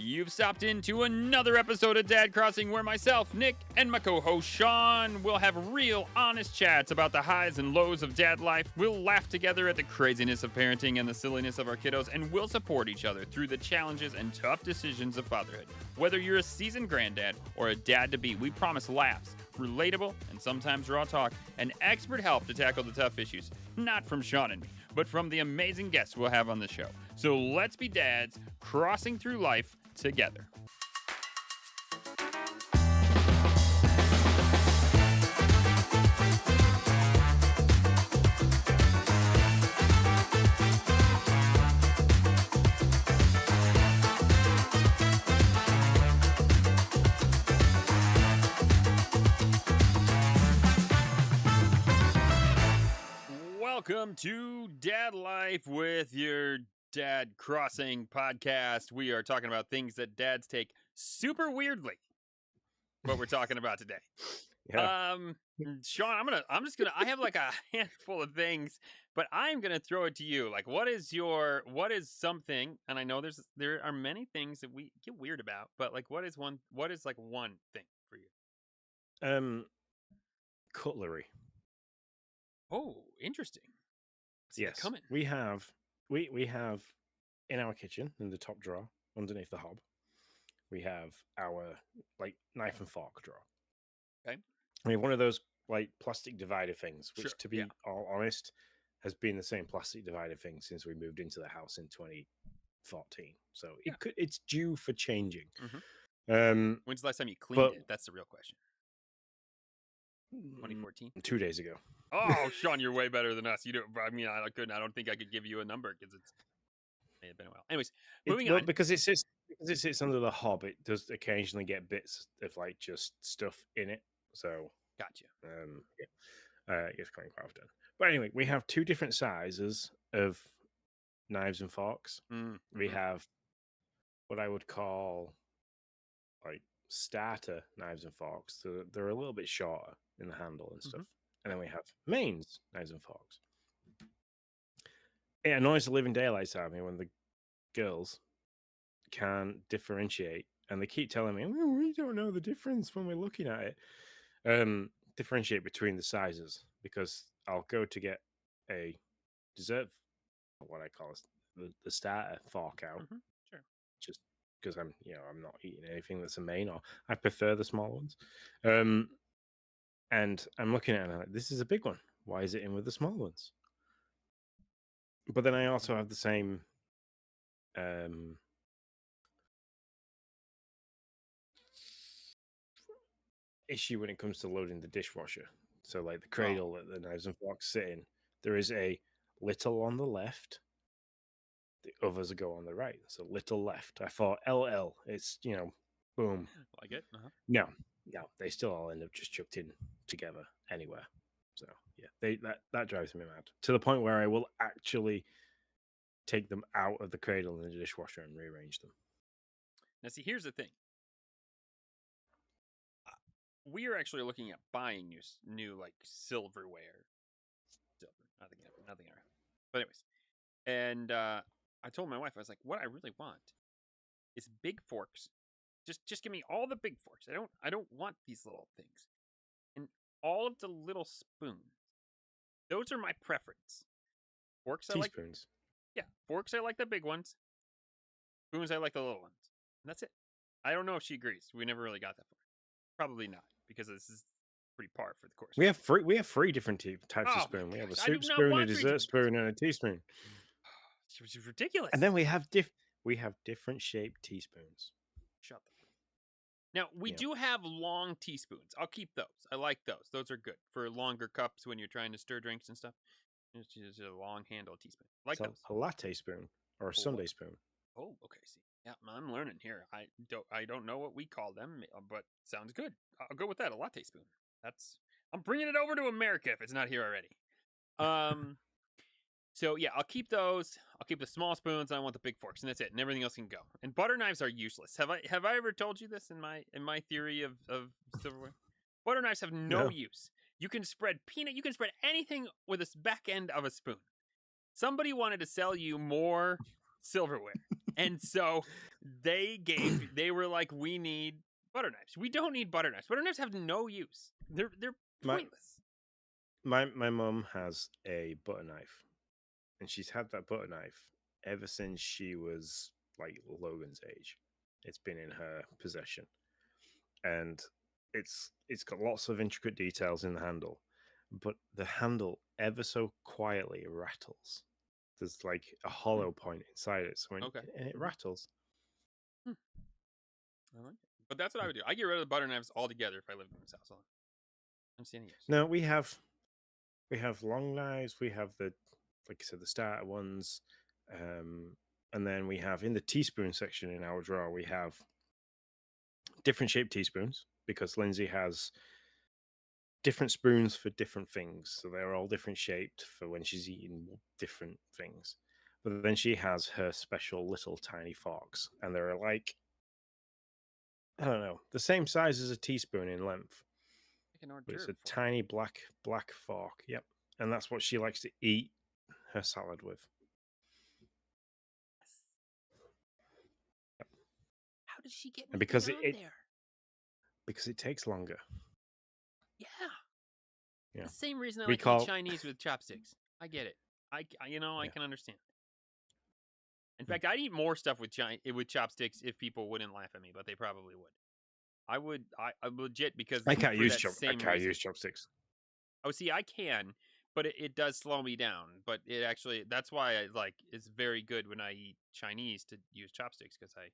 You've stopped into another episode of Dad Crossing where myself, Nick, and my co-host Sean will have real, honest chats about the highs and lows of dad life. We'll laugh together at the craziness of parenting and the silliness of our kiddos, and we'll support each other through the challenges and tough decisions of fatherhood. Whether you're a seasoned granddad or a dad-to-be, we promise laughs, relatable, and sometimes raw talk, and expert help to tackle the tough issues. Not from Sean and me, but from the amazing guests we'll have on the show. So let's be dads crossing through life together. Welcome to Dad Life with your Dad Crossing podcast. We are talking about things that dads take super weirdly. What we're talking about today. Yeah. Sean, I have like a handful of things, but I'm gonna throw it to you. Like, what is something? And I know there are many things that we get weird about, but like, what is one thing for you? Cutlery. Oh, interesting. Yes, coming. we have in our kitchen in the top drawer underneath the hob. We have our knife and fork drawer. Okay. We have one of those plastic divider things, which, Sure. to be all honest, has been the same plastic divider thing since we moved into the house in 2014. So it's due for changing. Mm-hmm. When's the last time you cleaned it? That's the real question. 2014. 2 days ago. Oh, Sean, you're way better than us. You don't. I mean, I don't think I could give you a number because it may have been a while. Anyways, moving on. Because it sits under the hob, it does occasionally get bits of just stuff in it. So gotcha. It's quite often. But anyway, we have two different sizes of knives and forks. We have what I would call starter knives and forks. So they're a little bit shorter in the handle and stuff. And then we have mains knives and forks. It annoys the living daylights out of me when the girls can't differentiate, and they keep telling me we don't know the difference when we're looking at it. Differentiate between the sizes, because I'll go to get a dessert, what I call the starter fork out, Sure, just because I'm not eating anything that's a main, or I prefer the small ones. And I'm looking at it and I'm like, this is a big one. Why is it in with the small ones? But then I also have the same issue when it comes to loading the dishwasher. So the cradle that the knives and forks sit in, there is a little on the left. The others go on the right. So little left. I thought LL. It's boom. Like it? No, they still all end up just chucked in together anywhere. So yeah, that drives me mad, to the point where I will actually take them out of the cradle in the dishwasher and rearrange them. Now, see, here's the thing. We are actually looking at buying new silverware. Nothing around. But anyways, and I told my wife, I was like, what I really want is big forks. Just give me all the big forks. I don't want these little things. And all of the little spoons. Those are my preference. Forks Teaspoons. Forks I like the big ones. Spoons I like the little ones. And that's it. I don't know if she agrees. We never really got that far. Probably not, because this is pretty par for the course. We have three different types of spoon. We have a soup spoon, a dessert spoon, and a teaspoon. Which is ridiculous. And then we have different shaped teaspoons. Shut the fuck. Now we do have long teaspoons. I'll keep those. I like those. Those are good for longer cups when you're trying to stir drinks and stuff. It's just a long handle teaspoon. Like those. A latte spoon or a Sunday spoon. Oh, okay. See, yeah, I'm learning here. I don't know what we call them, but sounds good. I'll go with that. A latte spoon. I'm bringing it over to America if it's not here already. So yeah, I'll keep those. I'll keep the small spoons. And I want the big forks, and that's it. And everything else can go. And butter knives are useless. Have I ever told you this in my theory of silverware? Butter knives have no use. You can spread peanut. You can spread anything with the back end of a spoon. Somebody wanted to sell you more silverware. And so they were like, we need butter knives. We don't need butter knives. Butter knives have no use. They're my pointless. my mum has a butter knife, and she's had that butter knife ever since she was like Logan's age. It's been in her possession, and it's got lots of intricate details in the handle, but the handle ever so quietly rattles. There's like a Hmm. hollow point inside it, so Okay. and it Mhm. rattles. Hmm. I like it. But that's what I would do. I get rid of the butter knives altogether if I lived in this house. I don't see any use. No, we have long knives. We have the, like I said, the starter ones, and then we have in the teaspoon section in our drawer we have different shaped teaspoons because Lindsay has different spoons for different things, so they're all different shaped for when she's eating different things. But then she has her special little tiny forks, and they're like, I don't know, the same size as a teaspoon in length, Like an hors but it's d'oeuvre a fork. tiny black fork. Yep, and that's what she likes to eat her salad with. Yes. How does she get And anything on there? because it takes longer. Yeah. Yeah, The same reason I we like to eat call Chinese with chopsticks. I get it. I yeah. can understand. In Mm. fact, I'd eat more stuff with chopsticks if people wouldn't laugh at me, but they probably would. I legit because for that I same can't reason. use chopsticks. Oh, see, I can, but it does slow me down. But it actually that's why I like it's very good when I eat Chinese to use chopsticks because I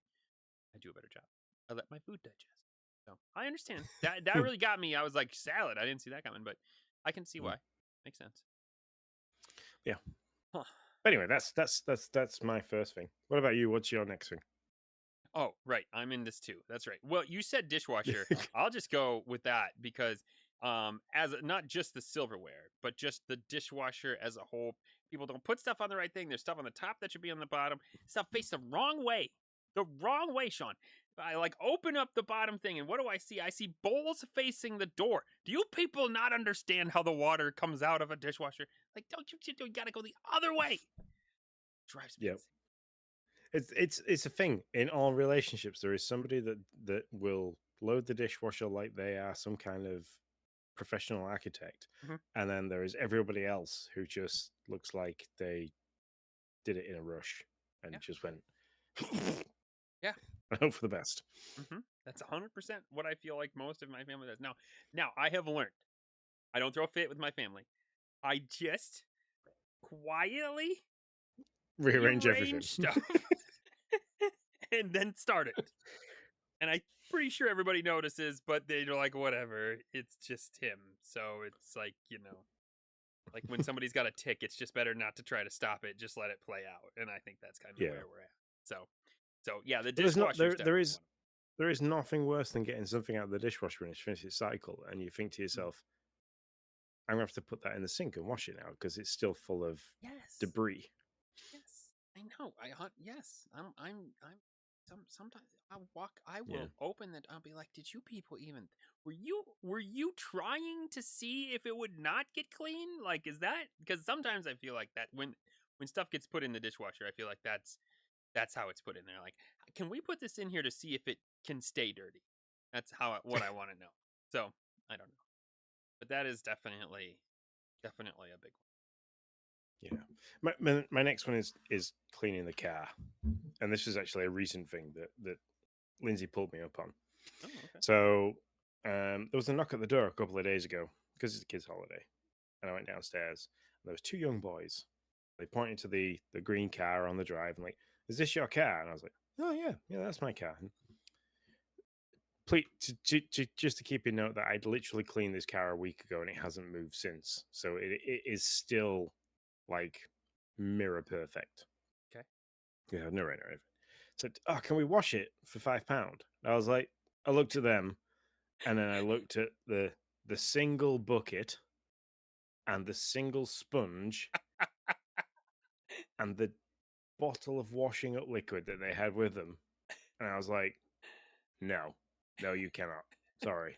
do a better job. I let my food digest. So I understand that Hmm. really got me. I was like salad. I didn't see that coming, but I can see Mm. why. Makes sense. Yeah. Huh. Anyway, that's my first thing. What about you? What's your next thing? Oh, right. I'm in this too. That's right. Well, you said dishwasher. I'll just go with that because not just the silverware, but just the dishwasher as a whole. People don't put stuff on the right thing. There's stuff on the top that should be on the bottom. Stuff faced the wrong way. The wrong way, Sean. I like open up the bottom thing and what do I see? I see bowls facing the door. Do you people not understand how the water comes out of a dishwasher? Like, don't you gotta go the other way. Drives me Yeah. insane. It's a thing in all relationships. There is somebody that will load the dishwasher like they are some kind of professional architect, Mhm. and then there is everybody else who just looks like they did it in a rush Yeah. and just went Yeah. I hope for the best. That's 100% what I feel like most of my family does. Now I have learned I don't throw a fit with my family. I just quietly Rearrange everything. rearrange stuff and then start it. And I'm pretty sure everybody notices, but they're like, whatever. It's just him. So it's like, like when somebody's got a tick, it's just better not to try to stop it. Just let it play out. And I think that's kind of Yeah, where we're at. So yeah, the but there's not dishwasher is there definitely is one. there is nothing worse than getting something out of the dishwasher and it's finished its cycle, and you think to Mm. yourself, "I'm gonna have to put that in the sink and wash it now because it's still full of Yes. debris." Yes, I know. Yes, sometimes I Yeah, will open that. I'll be like, did you people even were you trying to see if it would not get clean? Like, is that because sometimes I feel like that when stuff gets put in the dishwasher, I feel like that's how it's put in there. Like, can we put this in here to see if it can stay dirty? That's what I want to know. So I don't know, but that is definitely a big yeah. My next one is cleaning the car, and this is actually a recent thing that Lindsay pulled me up on. one. Oh, okay. So there was a knock at the door a couple of days ago because it's a kids' holiday, and I went downstairs. And there was two young boys. They pointed to the green car on the drive and like, "Is this your car?" And I was like, "Oh yeah, that's my car." And please, just to keep in note that I'd literally cleaned this car a week ago and it hasn't moved since, so it is still like mirror perfect. Okay. Yeah, no rain or anything. Said, "Oh, can we wash it for £5?" I was like, I looked at them, and then I looked at the single bucket and the single sponge and the bottle of washing up liquid that they had with them, and I was like, no, no, you cannot. Sorry.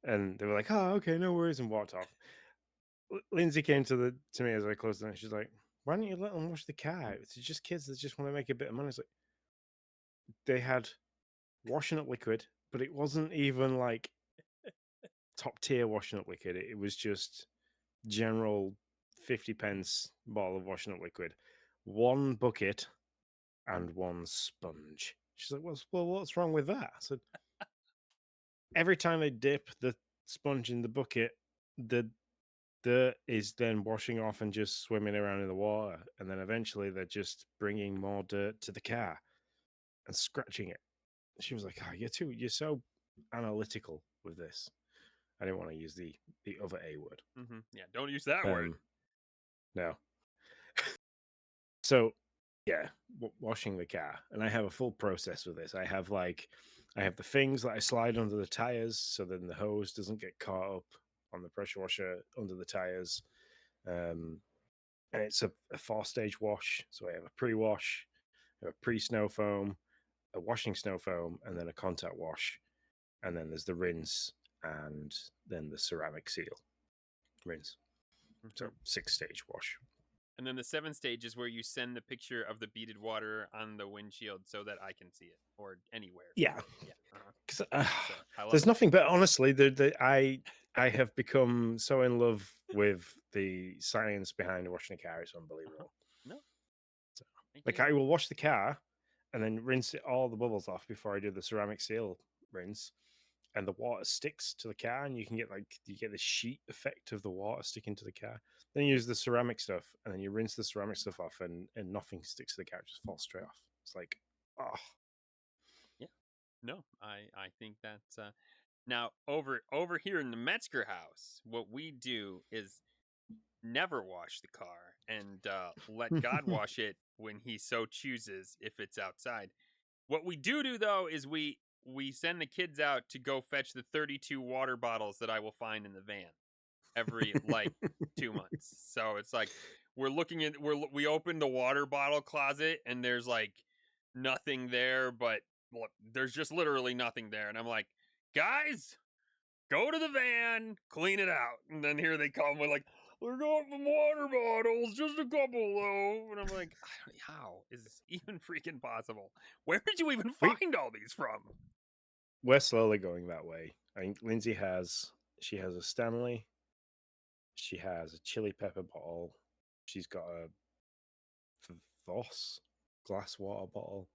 And they were like, "Oh, okay, no worries," and walked off. Lindsay came to me as I closed the door. She's like, "Why don't you let them wash the car? It's just kids that just want to make a bit of money." It's like, they had washing up liquid, but it wasn't even like top tier washing up liquid. It was just general 50 pence bottle of washing up liquid, one bucket, and one sponge. She's like, well, what's wrong with that? I said, every time they dip the sponge in the bucket, the dirt is then washing off and just swimming around in the water. And then eventually they're just bringing more dirt to the car and scratching it. She was like, oh, you're so analytical with this. I didn't want to use the other A word. Mm-hmm. Yeah, don't use that word. No. So, yeah, washing the car, and I have a full process with this. I have the things that I slide under the tires, so then the hose doesn't get caught up on the pressure washer under the tires. And it's a 4-stage wash. So I have a pre-wash, a pre-snow foam, a washing snow foam, and then a contact wash. And then there's the rinse, and then the ceramic seal rinse. So 6-stage wash. And then the 7th stage is where you send the picture of the beaded water on the windshield so that I can see it, or anywhere. Yeah. Uh-huh. There's nothing but honestly, I have become so in love with the science behind washing a car. It's unbelievable. No. So, like I will wash the car and then rinse all the bubbles off before I do the ceramic seal rinse. And the water sticks to the car, and you get the sheet effect of the water sticking to the car. Then you use the ceramic stuff, and then you rinse the ceramic stuff off, and nothing sticks to the car; it just falls straight off. It's like, oh, yeah, no, I think that's now over here in the Metzger house. What we do is never wash the car and let God wash it when He so chooses if it's outside. What we do though is we send the kids out to go fetch the 32 water bottles that I will find in the van every like 2 months. So it's like we open the water bottle closet and there's like nothing there, but look, there's just literally nothing there. And I'm like, guys, go to the van, clean it out. And then here they come with like, we're going for water bottles, just a couple though. And I'm like, how is this even freaking possible? Where did you even find all these from? We're slowly going that way. I think Lindsay she has a Stanley. She has a chili pepper bottle. She's got a Voss glass water bottle.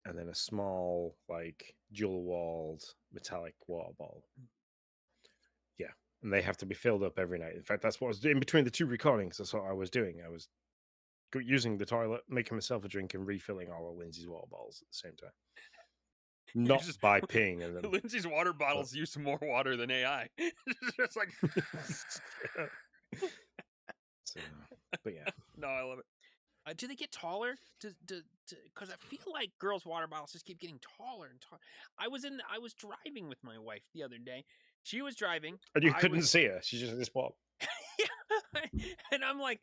And then a small, like, dual-walled metallic water bottle. Yeah. And they have to be filled up every night. In fact, that's what I was doing in between the 2 recordings. That's what I was doing. I was using the toilet, making myself a drink, and refilling all of Lindsay's water bottles at the same time. Not just by peeing in them. Lindsay's water bottles use more water than AI. It's just like... So, but yeah. No, I love it. Do they get taller? Because I feel like girls' water bottles just keep getting taller and taller. I was driving with my wife the other day. She was driving, and you couldn't see her. She's just in this spot. Yeah, and I'm like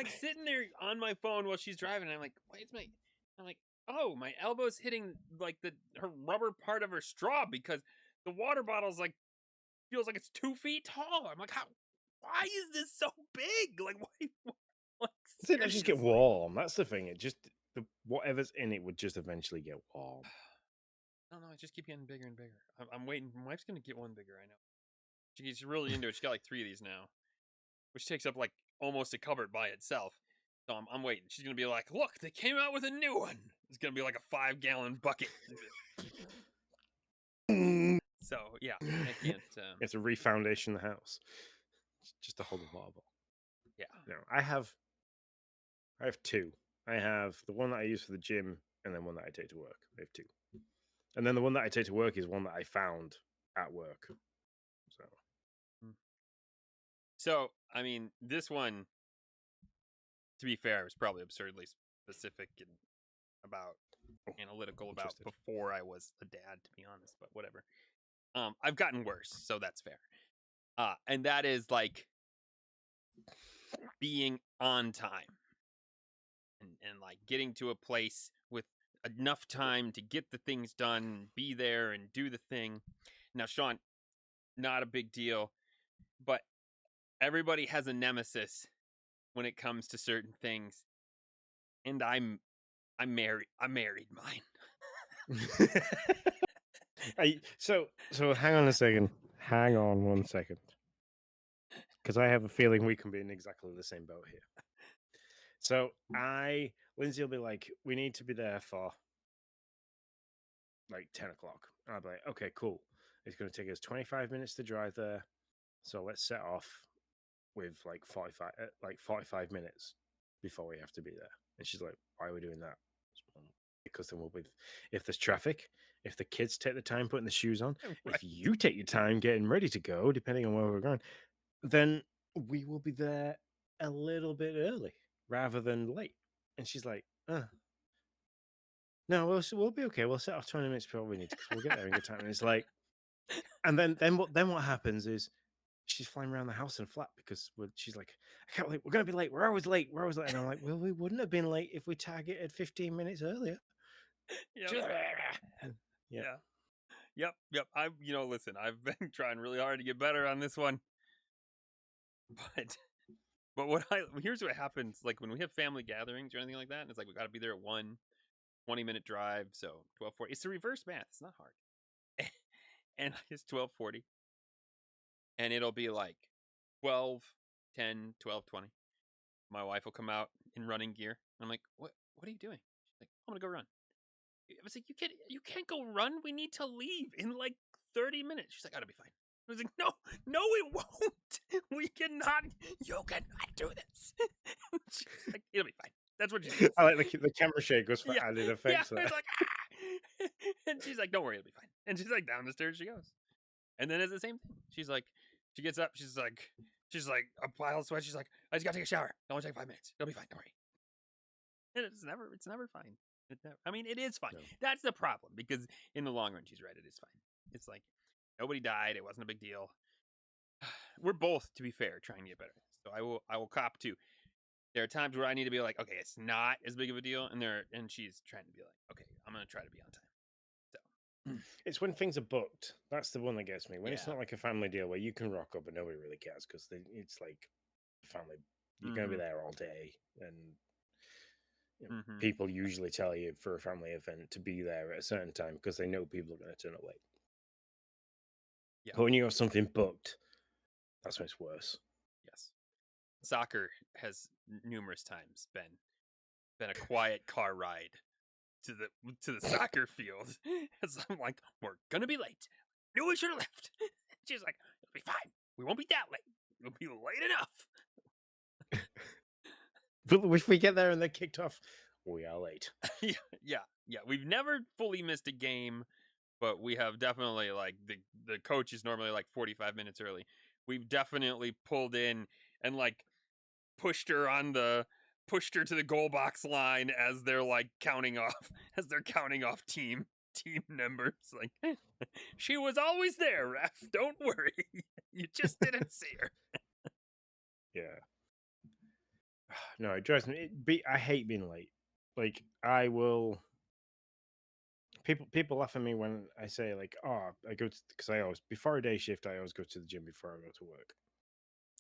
sitting there on my phone while she's driving. And I'm like, I'm like, oh, my elbow's hitting like her rubber part of her straw because the water bottle's like feels like it's 2 feet tall. I'm like, why is this so big? Like, why? It doesn't just get warm. That's the thing. It just whatever's in it would just eventually get warm. I don't know. It just keeps getting bigger and bigger. I'm waiting. My wife's gonna get one bigger. I know. She's really into it. She got like 3 of these now, which takes up like almost a cupboard by itself. So I'm waiting. She's gonna be like, "Look, they came out with a new one. It's gonna be like a 5-gallon bucket." So yeah, I can't. It's a refoundation the house just to hold the water bottle. Yeah. No, I have 2. I have the one that I use for the gym, and then one that I take to work. I have 2, and then the one that I take to work is one that I found at work. So I mean, this one, to be fair, was probably absurdly specific and analytical about before I was a dad, to be honest. But whatever. I've gotten worse, so that's fair. And that is like being on time and like getting to a place with enough time to get the things done, be there and do the thing. Now, Sean, not a big deal, but everybody has a nemesis when it comes to certain things. And I married mine. So hang on a second. Hang on 1 second. Because I have a feeling we can be in exactly the same boat here. So Lindsay will be like, we need to be there for like 10 o'clock. I'll be like, okay, cool. It's going to take us 25 minutes to drive there. So let's set off with like 45 minutes before we have to be there. And she's like, why are we doing that? Because then if there's traffic, if the kids take the time putting the shoes on, Right. if you take your time getting ready to go, depending on where we're going, then we will be there a little bit early rather than late. And she's like, no, we'll be okay. We'll set off 20 minutes before we need to because we'll get there in good time. And it's like, and then what happens is she's flying around the house in a flat because she's like, I can't believe we're gonna be late. We're always late. We're always late. And I'm like, well, we wouldn't have been late if we targeted 15 minutes earlier. Yep. Yeah. Yep. Listen, I've been trying really hard to get better on this one. But here's what happens, like when we have family gatherings or anything like that, and it's like we got to be there at 20-minute drive, so 12:40. It's the reverse math. It's not hard. And it's 12:40, and it'll be like 12:10, 12:20. My wife will come out in running gear. I'm like, what are you doing? She's like, I'm gonna go run. I was like, you can't go run. We need to leave in like 30 minutes. She's like, I'll be fine. I was like, no, it won't. We cannot. You cannot do this. She's like, it'll be fine. That's what she says. I like the camera shake was for Yeah, added yeah. effects. It's like, and she's like, don't worry, it'll be fine. And she's like, down the stairs she goes. And then it's the same thing. She's like, she gets up. She's like a pile of sweat. She's like, I just gotta take a shower. It'll only take 5 minutes. It'll be fine. Don't worry. And it's never fine. I mean, it is fine. No. That's the problem, because in the long run, she's right. It is fine. It's like nobody died. It wasn't a big deal. We're both, to be fair, trying to get better. So I will cop to. There are times where I need to be like, okay, it's not as big of a deal, and she's trying to be like, okay, I'm gonna try to be on time. So It's when things are booked. That's the one that gets me. When it's yeah. not like a family deal where you can rock up and nobody really cares because it's like family. You're going to be there all day, and people usually tell you for a family event to be there at a certain time because they know people are going to turn up late. Yeah. But when you have something booked, that's when it's worse. Yes. Soccer has numerous times been a quiet car ride to the soccer field. As I'm like, we're gonna be late. Knew we should have left. She's like, it'll be fine. We won't be that late. We'll be late enough. But if we get there and they're kicked off, we are late. Yeah. We've never fully missed a game, but we have definitely, like, the coach is normally like 45 minutes early. We've definitely pulled in and like pushed her to the goal box line as they're like counting off team members. Like, she was always there, ref. Don't worry. You just didn't see her. Yeah. No, it drives me. I hate being late. Like I will. People laugh at me when I say like, oh, I go to because I always before a day shift I always go to the gym before I go to work.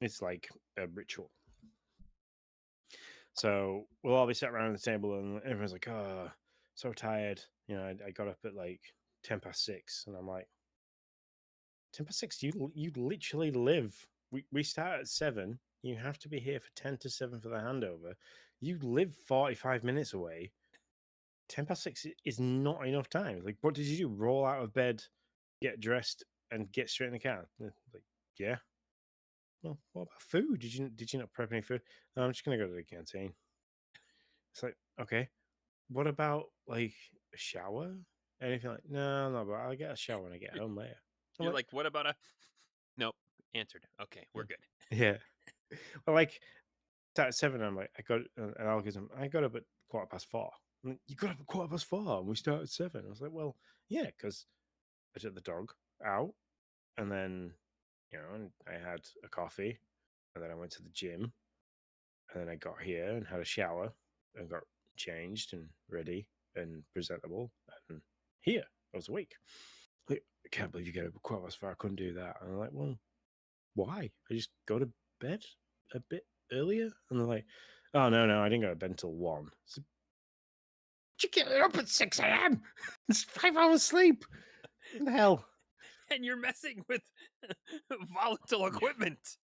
It's like a ritual. So we'll all be sat around the table and everyone's like, oh, so tired. You know, I got up at like 6:10, and I'm like, 6:10? You literally live. We start at 7. You have to be here for 10 to 7 for the handover. You live 45 minutes away. 6:10 is not enough time. Like, what did you do? Roll out of bed, get dressed, and get straight in the car? Like, yeah. Well, what about food? Did you not prep any food? No, I'm just gonna go to the canteen. It's like, okay. What about like a shower? Anything like? No, but I'll get a shower when I get home later. You're like, what about a? Nope. Answered. Okay, we're good. Yeah. Well, like at 7, I'm like, an algorithm. I got up at 4:15. I'm like, you got up at 4:15, and we start at 7. I was like, well, yeah, because I took the dog out, and then and I had a coffee, and then I went to the gym, and then I got here and had a shower, and got changed and ready and presentable, and here I was awake. Like, I can't believe you get up at 4:15. I couldn't do that. And I'm like, well, why? I just go to bed a bit earlier, and they're like, oh no, I didn't go to bed until 1. So, You get up at 6 a.m. It's 5 hours sleep. What the hell? And you're messing with volatile equipment.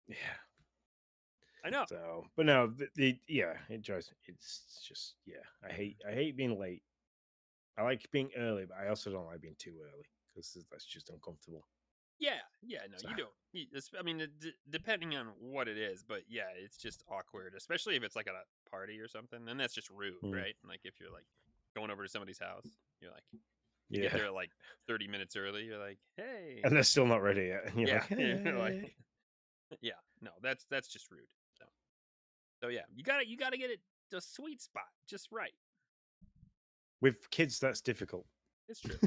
Yeah. I know. So, but no, it drives. It's just I hate being late. I like being early, but I also don't like being too early because that's just uncomfortable. Yeah, no, So, you don't. I mean, depending on what it is, but yeah, it's just awkward, especially if it's like at a party or something. Then that's just rude, right? Like if you're like going over to somebody's house, you're like, you get there at like 30 minutes early. You're like, hey, and they're still not ready yet, and you're yeah, like, hey. you're like, yeah, no, that's just rude. So yeah, you gotta get it the sweet spot just right. With kids, that's difficult. It's true.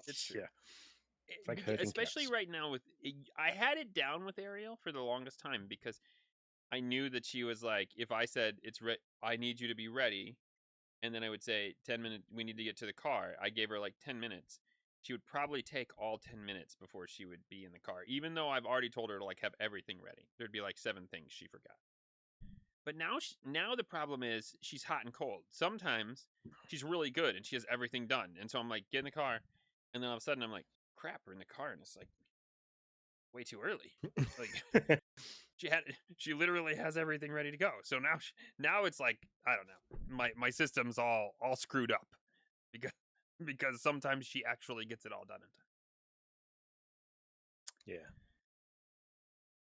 It's true. Yeah, it's like herding Especially cats. right now I had it down with Ariel for the longest time because I knew that she was like, if I said I need you to be ready, and then I would say 10 minutes, we need to get to the car. I gave her like 10 minutes. She would probably take all 10 minutes before she would be in the car, even though I've already told her to like have everything ready. There'd be like 7 things she forgot. But now the problem is she's hot and cold. Sometimes she's really good and she has everything done, and so I'm like, get in the car, and then all of a sudden I'm like, crap, we're in the car, and it's like way too early. Like she literally has everything ready to go. So now it's like, I don't know, my system's all screwed up because sometimes she actually gets it all done in time. Yeah.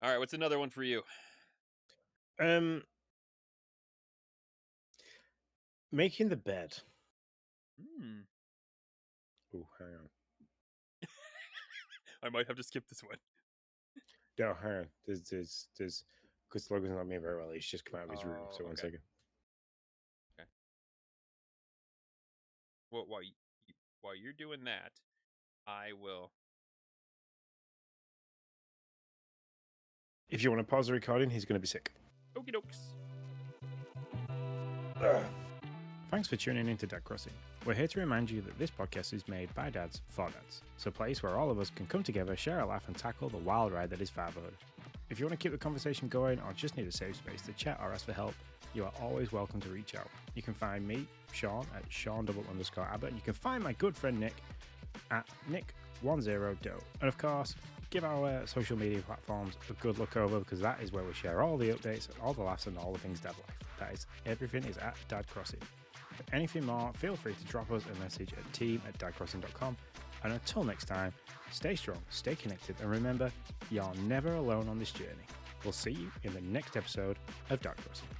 All right, what's another one for you? Making the bed. Hmm. Oh, hang on. I might have to skip this one. No, hang on. There's because Logan's not being very well. He's just come out of his room. So Oh, one okay. second. Okay. Well, while you're doing that, I will. If you want to pause the recording, he's going to be sick. Okie dokes. Thanks for tuning in to Dad Crossing. We're here to remind you that this podcast is made by dads for dads. It's a place where all of us can come together, share a laugh, and tackle the wild ride that is fatherhood. If you want to keep the conversation going or just need a safe space to chat or ask for help, you are always welcome to reach out. You can find me, Sean, at Sean_Abbott, and you can find my good friend Nick at Nick10Do. And of course, give our social media platforms a good look over because that is where we share all the updates, all the laughs, and all the things dad life. That is, everything is at Dad Crossing. For anything more, feel free to drop us a message at team@dadcrossing.com. And until next time, stay strong, stay connected, and remember, you're never alone on this journey. We'll see you in the next episode of Dad Crossing.